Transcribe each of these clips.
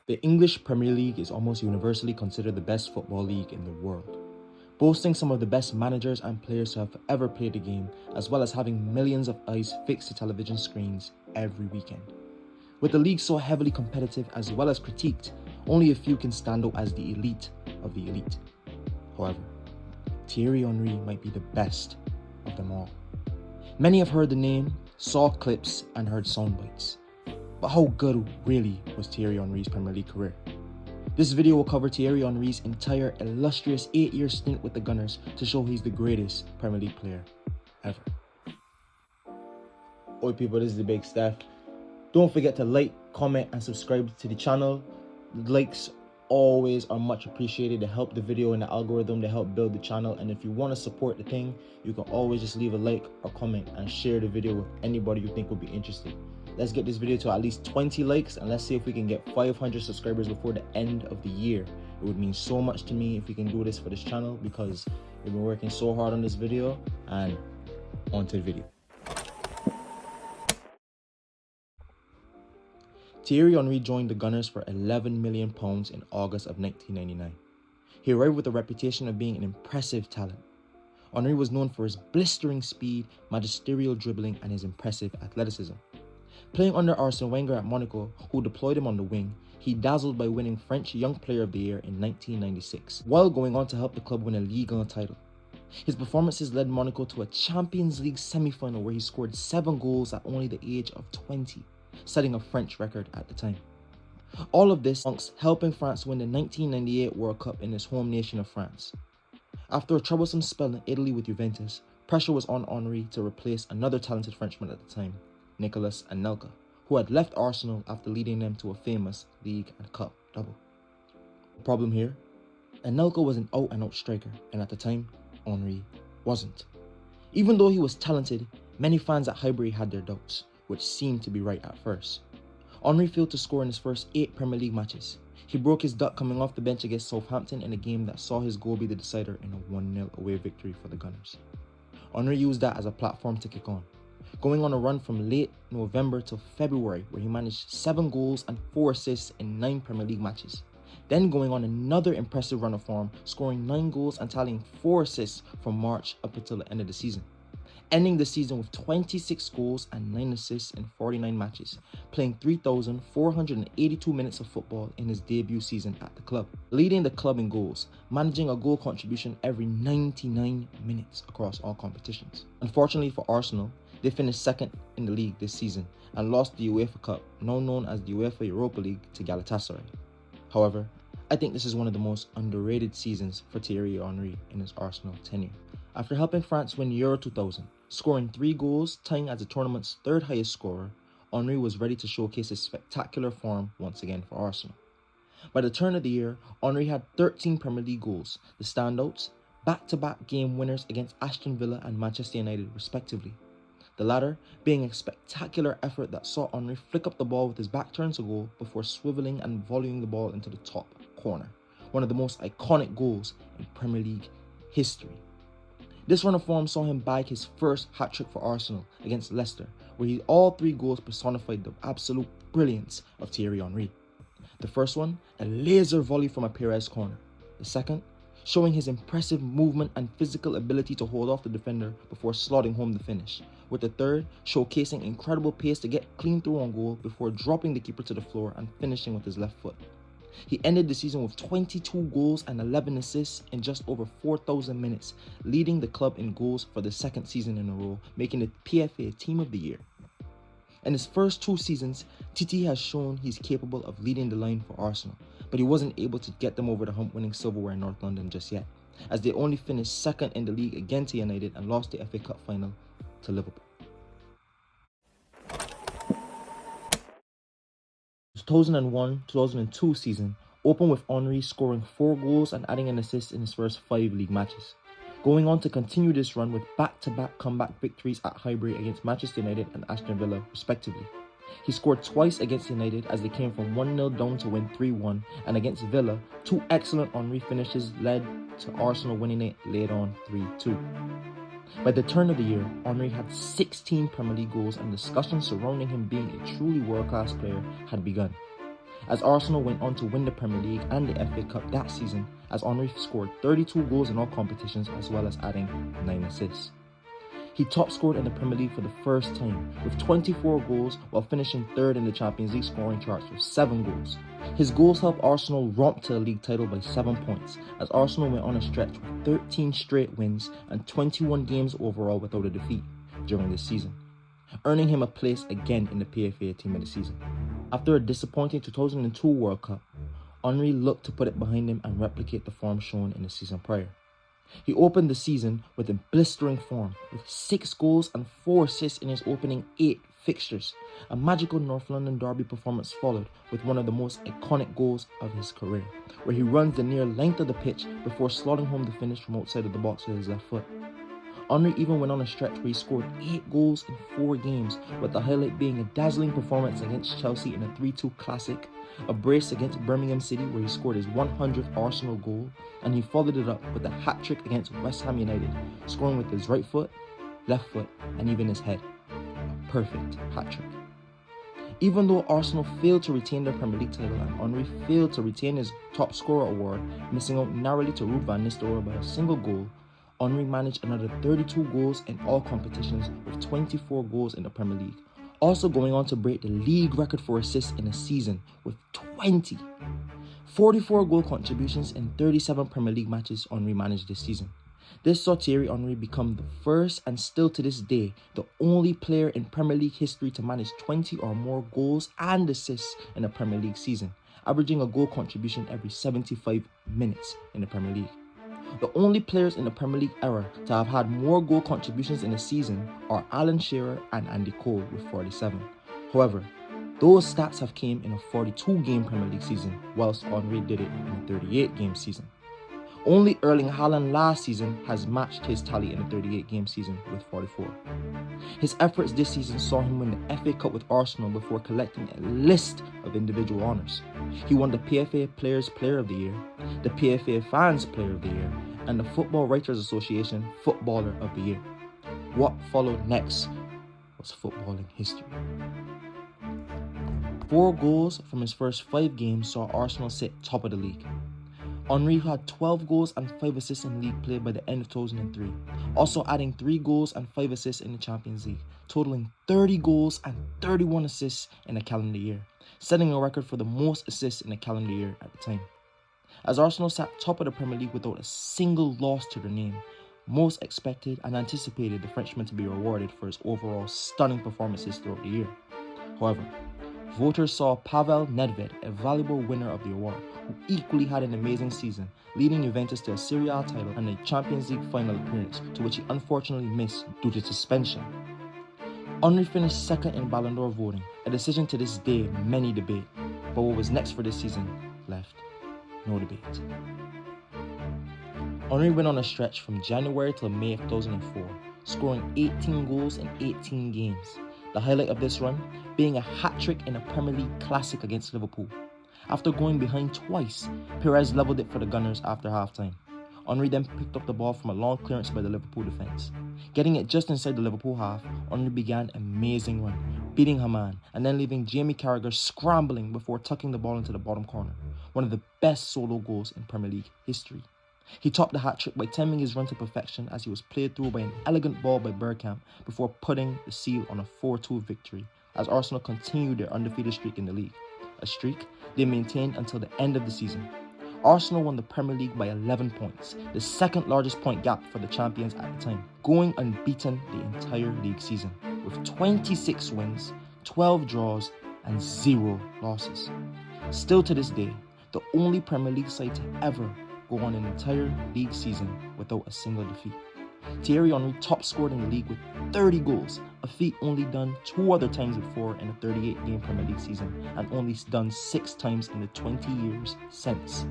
The English Premier League is almost universally considered the best football league in the world, boasting some of the best managers and players who have ever played the game, as well as having millions of eyes fixed to television screens every weekend. With the league so heavily competitive as well as critiqued, only a few can stand out as the elite of the elite. However, Thierry Henry might be the best of them all. Many have heard the name, saw clips, and heard soundbites. But how good really was Thierry Henry's Premier League career? This video will cover Thierry Henry's entire illustrious 8-year stint with the Gunners to show he's the greatest Premier League player ever. Oi people, this is the Big Steph. Don't forget to like, comment, and subscribe to the channel. The likes always are much appreciated to help the video and the algorithm to help build the channel. And if you want to support the thing, you can always just leave a like or comment and share the video with anybody you think would be interested. Let's get this video to at least 20 likes and let's see if we can get 500 subscribers before the end of the year. It would mean so much to me if we can do this for this channel because we've been working so hard on this video. And on to the video. Thierry Henry joined the Gunners for £11 million in August of 1999. He arrived with a reputation of being an impressive talent. Henry was known for his blistering speed, magisterial dribbling, and his impressive athleticism. Playing under Arsene Wenger at Monaco, who deployed him on the wing, he dazzled by winning French Young Player of the Year in 1996, while going on to help the club win a Ligue 1 title. His performances led Monaco to a Champions League semi-final where he scored 7 goals at only the age of 20, setting a French record at the time. All of this amongst helping France win the 1998 World Cup in his home nation of France. After a troublesome spell in Italy with Juventus, pressure was on Henry to replace another talented Frenchman at the time, Nicolas Anelka, who had left Arsenal after leading them to a famous League and Cup double. The problem here? Anelka was an out-and-out striker, and at the time, Henry wasn't. Even though he was talented, many fans at Highbury had their doubts, which seemed to be right at first. Henry failed to score in his first 8 Premier League matches. He broke his duck coming off the bench against Southampton in a game that saw his goal be the decider in a 1-0 away victory for the Gunners. Henry used that as a platform to kick on, going on a run from late November to February where he managed 7 goals and 4 assists in 9 Premier League matches. Then going on another impressive run of form, scoring 9 goals and tallying 4 assists from March up until the end of the season. Ending the season with 26 goals and 9 assists in 49 matches, playing 3,482 minutes of football in his debut season at the club, leading the club in goals, managing a goal contribution every 99 minutes across all competitions. Unfortunately for Arsenal, they finished second in the league this season and lost the UEFA Cup, now known as the UEFA Europa League, to Galatasaray. However, I think this is one of the most underrated seasons for Thierry Henry in his Arsenal tenure. After helping France win Euro 2000, scoring 3 goals, tying as the tournament's 3rd highest scorer, Henry was ready to showcase his spectacular form once again for Arsenal. By the turn of the year, Henry had 13 Premier League goals, the standouts, back-to-back game winners against Aston Villa and Manchester United respectively. The latter being a spectacular effort that saw Henry flick up the ball with his back turned to goal before swiveling and volleying the ball into the top corner, one of the most iconic goals in Premier League history. This run of form saw him bag his first hat-trick for Arsenal against Leicester, where all 3 goals personified the absolute brilliance of Thierry Henry. The first one, a laser volley from a Perez corner. The second, showing his impressive movement and physical ability to hold off the defender before slotting home the finish, with the third showcasing incredible pace to get clean through on goal before dropping the keeper to the floor and finishing with his left foot. He ended the season with 22 goals and 11 assists in just over 4,000 minutes, leading the club in goals for the 2nd season in a row, making the PFA Team of the Year. In his first 2 seasons, Titi has shown he's capable of leading the line for Arsenal, but he wasn't able to get them over the hump winning silverware in North London just yet, as they only finished 2nd in the league again to United and lost the FA Cup final to Liverpool. The 2001-2002 season opened with Henry scoring 4 goals and adding an assist in his first 5 league matches, going on to continue this run with back-to-back comeback victories at Highbury against Manchester United and Aston Villa respectively. He scored twice against United as they came from 1-0 down to win 3-1, and against Villa, 2 excellent Henry finishes led to Arsenal winning it late on 3-2. By the turn of the year, Henry had 16 Premier League goals and discussions surrounding him being a truly world-class player had begun. as Arsenal went on to win the Premier League and the FA Cup that season, as Henry scored 32 goals in all competitions as well as adding 9 assists. He top scored in the Premier League for the first time with 24 goals while finishing third in the Champions League scoring charts with 7 goals. His goals helped Arsenal romp to the league title by 7 points as Arsenal went on a stretch with 13 straight wins and 21 games overall without a defeat during this season, earning him a place again in the PFA Team of the Season. After a disappointing 2002 World Cup, Henry looked to put it behind him and replicate the form shown in the season prior. He opened the season with a blistering form with 6 goals and 4 assists in his opening 8 fixtures. A magical North London derby performance followed with one of the most iconic goals of his career, where he runs the near length of the pitch before slotting home the finish from outside of the box with his left foot. Henry even went on a stretch where he scored 8 goals in 4 games, with the highlight being a dazzling performance against Chelsea in a 3-2 classic, a brace against Birmingham City where he scored his 100th Arsenal goal, and he followed it up with a hat-trick against West Ham United, scoring with his right foot, left foot, and even his head. A perfect hat-trick. Even though Arsenal failed to retain their Premier League title and Henry failed to retain his top scorer award, missing out narrowly to Ruud van Nistelrooy by a single goal, Henry managed another 32 goals in all competitions with 24 goals in the Premier League, also going on to break the league record for assists in a season with 20. 44 goal contributions in 37 Premier League matches Henry managed this season. This saw Thierry Henry become the first and still to this day the only player in Premier League history to manage 20 or more goals and assists in a Premier League season, averaging a goal contribution every 75 minutes in the Premier League. The only players in the Premier League era to have had more goal contributions in a season are Alan Shearer and Andy Cole with 47. However, those stats have came in a 42-game Premier League season, whilst Henry did it in a 38-game season. Only Erling Haaland last season has matched his tally in a 38-game season with 44. His efforts this season saw him win the FA Cup with Arsenal before collecting a list of individual honours. He won the PFA Players Player of the Year, the PFA Fans Player of the Year, and the Football Writers Association Footballer of the Year. What followed next was footballing history. 4 goals from his first 5 games saw Arsenal sit top of the league. Henry had 12 goals and 5 assists in league play by the end of 2003, also adding 3 goals and 5 assists in the Champions League, totaling 30 goals and 31 assists in a calendar year, setting a record for the most assists in a calendar year at the time. As Arsenal sat top of the Premier League without a single loss to their name, most expected and anticipated the Frenchman to be rewarded for his overall stunning performances throughout the year. However, voters saw Pavel Nedved, a valuable winner of the award, who equally had an amazing season, leading Juventus to a Serie A title and a Champions League final appearance, to which he unfortunately missed due to suspension. Henry finished second in Ballon d'Or voting, a decision to this day many debate, but what was next for this season left no debate. Henry went on a stretch from January till May of 2004, scoring 18 goals in 18 games. The highlight of this run being a hat-trick in a Premier League classic against Liverpool. After going behind twice, Perez levelled it for the Gunners after half-time. Henry then picked up the ball from a long clearance by the Liverpool defence. Getting it just inside the Liverpool half, Henry began an amazing run, beating Haman and then leaving Jamie Carragher scrambling before tucking the ball into the bottom corner. One of the best solo goals in Premier League history. He topped the hat-trick by timing his run to perfection as he was played through by an elegant ball by Bergkamp before putting the seal on a 4-2 victory as Arsenal continued their undefeated streak in the league, a streak they maintained until the end of the season. Arsenal won the Premier League by 11 points, the second largest point gap for the champions at the time, going unbeaten the entire league season with 26 wins, 12 draws and 0 losses. Still to this day, the only Premier League side to ever go on an entire league season without a single defeat. Thierry Henry top scored in the league with 30 goals, a feat only done 2 other times before in a 38-game Premier League season and only done 6 times in the 20 years since.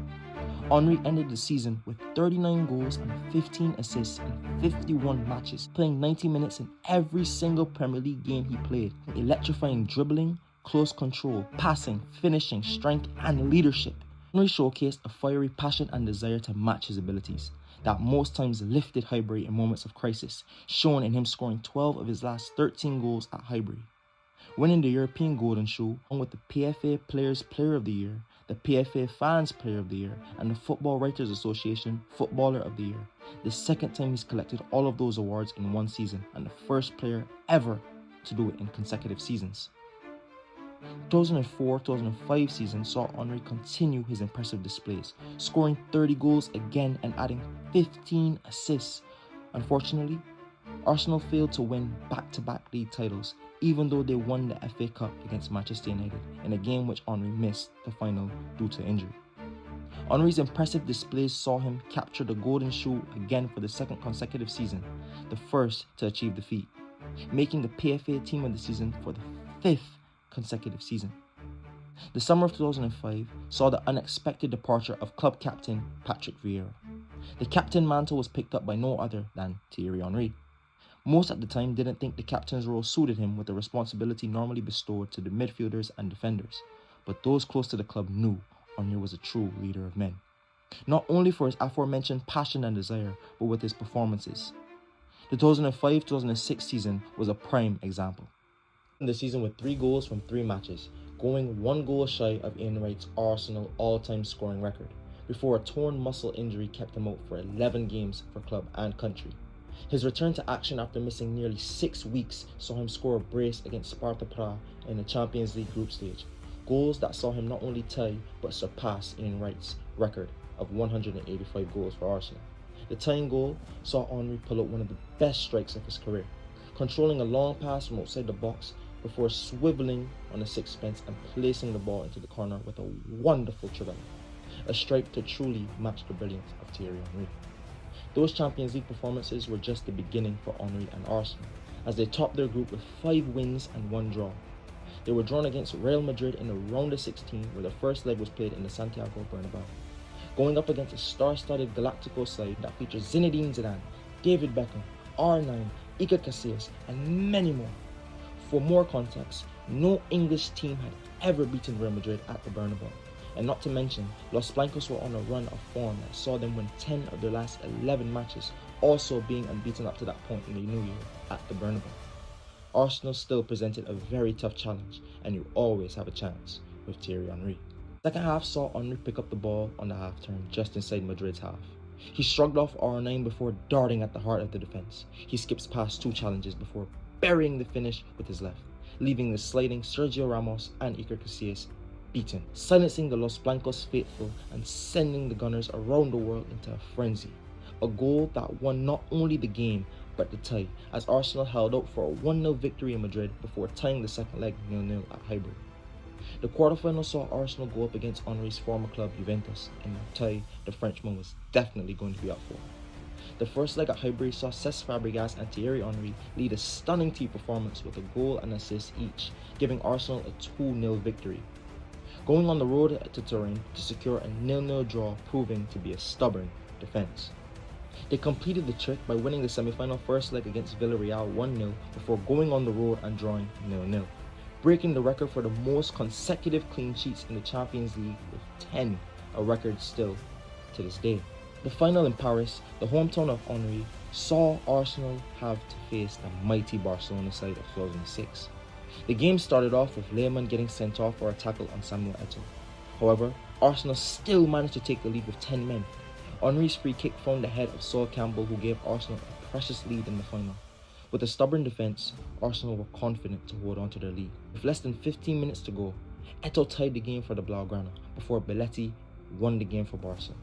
Henry ended the season with 39 goals and 15 assists in 51 matches, playing 90 minutes in every single Premier League game he played, electrifying dribbling, close control, passing, finishing, strength and leadership. Henry showcased a fiery passion and desire to match his abilities that most times lifted Highbury in moments of crisis, shown in him scoring 12 of his last 13 goals at Highbury. winning the European Golden Shoe, along with the PFA Players Player of the Year, the PFA Fans Player of the Year, and the Football Writers Association Footballer of the Year. The second time he's collected all of those awards in one season, and the first player ever to do it in consecutive seasons. 2004-2005 season saw Henry continue his impressive displays, scoring 30 goals again and adding 15 assists. Unfortunately, Arsenal failed to win back-to-back league titles, even though they won the FA Cup against Manchester United in a game which Henry missed the final due to injury. Henry's impressive displays saw him capture the Golden Shoe again for the second consecutive season, the first to achieve the feat, making the PFA Team of the Season for the fifth consecutive season. The summer of 2005 saw the unexpected departure of club captain Patrick Vieira. The captain mantle was picked up by no other than Thierry Henry. Most at the time didn't think the captain's role suited him with the responsibility normally bestowed to the midfielders and defenders, but those close to the club knew Henry was a true leader of men, not only for his aforementioned passion and desire, but with his performances. The 2005-2006 season was a prime example. The season with 3 goals from 3 matches, going 1 goal shy of Ian Wright's Arsenal all-time scoring record, before a torn muscle injury kept him out for 11 games for club and country. His return to action after missing nearly 6 weeks saw him score a brace against Sparta Prague in the Champions League group stage, goals that saw him not only tie but surpass Ian Wright's record of 185 goals for Arsenal. The tying goal saw Henry pull out one of the best strikes of his career, controlling a long pass from outside the box before swiveling on a sixpence and placing the ball into the corner with a wonderful trivela, a strike to truly match the brilliance of Thierry Henry. Those Champions League performances were just the beginning for Henry and Arsenal, as they topped their group with 5 wins and 1 draw. They were drawn against Real Madrid in the round of 16, where the first leg was played in the Santiago Bernabeu, going up against a star-studded Galactico side that features Zinedine Zidane, David Beckham, R9, Iker Casillas, and many more. For more context, no English team had ever beaten Real Madrid at the Bernabeu, and not to mention, Los Blancos were on a run of form that saw them win 10 of their last 11 matches, also being unbeaten up to that point in the new year at the Bernabeu. Arsenal still presented a very tough challenge, and you always have a chance with Thierry Henry. Second half saw Henry pick up the ball on the half turn just inside Madrid's half. He shrugged off R9 before darting at the heart of the defense. He skips past 2 challenges before burying the finish with his left, leaving the sliding Sergio Ramos and Iker Casillas beaten, silencing the Los Blancos faithful and sending the Gunners around the world into a frenzy. A goal that won not only the game but the tie, as Arsenal held out for a 1-0 victory in Madrid before tying the second leg 0-0 at Highbury. The quarterfinal saw Arsenal go up against Henry's former club Juventus, in a tie the Frenchman was definitely going to be up for. The first leg at Highbury saw Cesc Fabregas and Thierry Henry lead a stunning team performance with a goal and assist each, giving Arsenal a 2-0 victory. Going on the road to Turin to secure a 0-0 draw, proving to be a stubborn defence. They completed the trick by winning the semi-final first leg against Villarreal 1-0 before going on the road and drawing 0-0, breaking the record for the most consecutive clean sheets in the Champions League with 10, a record still to this day. The final in Paris, the hometown of Henry, saw Arsenal have to face the mighty Barcelona side of 2006. The game started off with Lehmann getting sent off for a tackle on Samuel Eto'o. However, Arsenal still managed to take the lead with 10 men. Henry's free kick found the head of Sol Campbell, who gave Arsenal a precious lead in the final. With a stubborn defence, Arsenal were confident to hold on to their lead. With less than 15 minutes to go, Eto'o tied the game for the Blaugrana before Belletti won the game for Barca,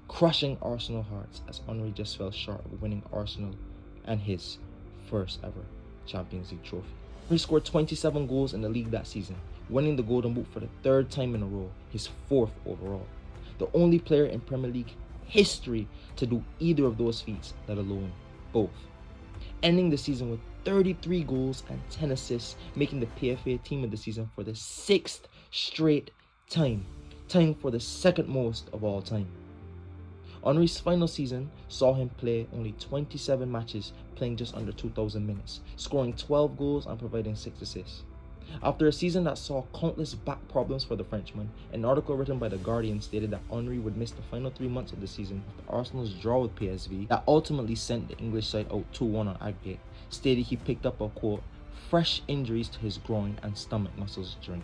crushing Arsenal hearts as Henry just fell short of winning Arsenal and his first ever Champions League trophy. He scored 27 goals in the league that season, winning the Golden Boot for the 3rd time in a row, his 4th overall. The only player in Premier League history to do either of those feats, let alone both. Ending the season with 33 goals and 10 assists, making the PFA Team of the Season for the 6th straight time, tying for the 2nd most of all time. Henry's final season saw him play only 27 matches, playing just under 2,000 minutes, scoring 12 goals and providing 6 assists. After a season that saw countless back problems for the Frenchman, an article written by The Guardian stated that Henry would miss the final 3 months of the season after Arsenal's draw with PSV that ultimately sent the English side out 2-1 on aggregate, stated he picked up a, quote, fresh injuries to his groin and stomach muscles during.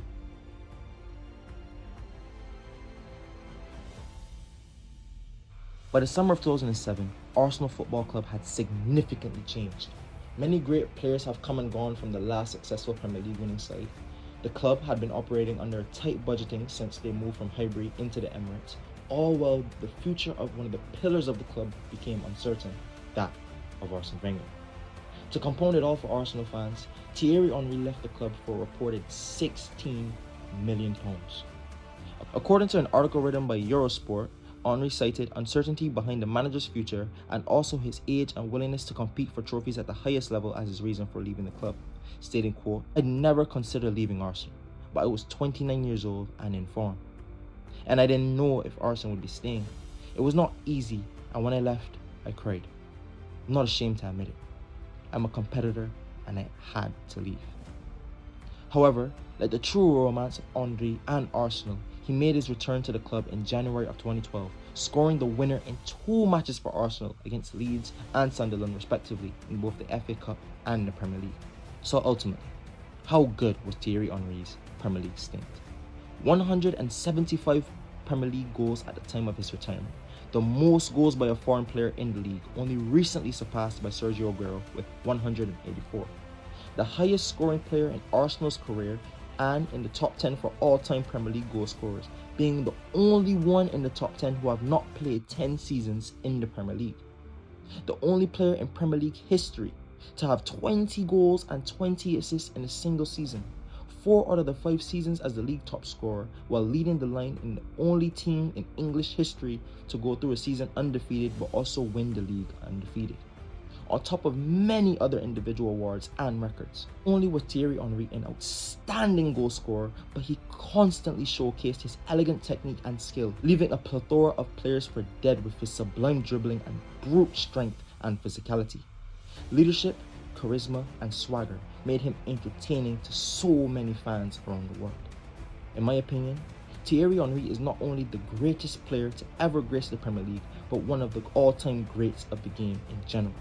By the summer of 2007, Arsenal Football Club had significantly changed. Many great players have come and gone from the last successful Premier League winning side. The club had been operating under tight budgeting since they moved from Highbury into the Emirates, all while the future of one of the pillars of the club became uncertain, that of Arsene Wenger. To compound it all for Arsenal fans, Thierry Henry left the club for a reported £16 million. According to an article written by Eurosport, Henry cited uncertainty behind the manager's future and also his age and willingness to compete for trophies at the highest level as his reason for leaving the club, stating, quote, "I'd never considered leaving Arsenal, but I was 29 years old and in form. And I didn't know if Arsenal would be staying. It was not easy, and when I left, I cried. I'm not ashamed to admit it. I'm a competitor and I had to leave." However, like the true romance of Henry and Arsenal, he made his return to the club in January of 2012, scoring the winner in 2 matches for Arsenal against Leeds and Sunderland respectively in both the FA Cup and the Premier League. So ultimately, how good was Thierry Henry's Premier League stint? 175 Premier League goals at the time of his retirement, the most goals by a foreign player in the league, only recently surpassed by Sergio Aguero with 184. The highest scoring player in Arsenal's career and in the top 10 for all-time Premier League goal scorers, being the only one in the top 10 who have not played 10 seasons in the Premier League. The only player in Premier League history to have 20 goals and 20 assists in a single season, 4 out of the 5 seasons as the league top scorer, while leading the line in the only team in English history to go through a season undefeated but also win the league undefeated. On top of many other individual awards and records. Only was Thierry Henry an outstanding goal scorer, but he constantly showcased his elegant technique and skill, leaving a plethora of players for dead with his sublime dribbling and brute strength and physicality. Leadership, charisma, and swagger made him entertaining to so many fans around the world. In my opinion, Thierry Henry is not only the greatest player to ever grace the Premier League, but one of the all-time greats of the game in general.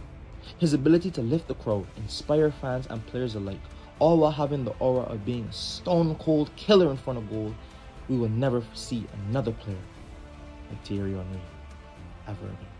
His ability to lift the crowd, inspire fans and players alike, all while having the aura of being a stone-cold killer in front of goal, we will never see another player like Thierry Henry ever again.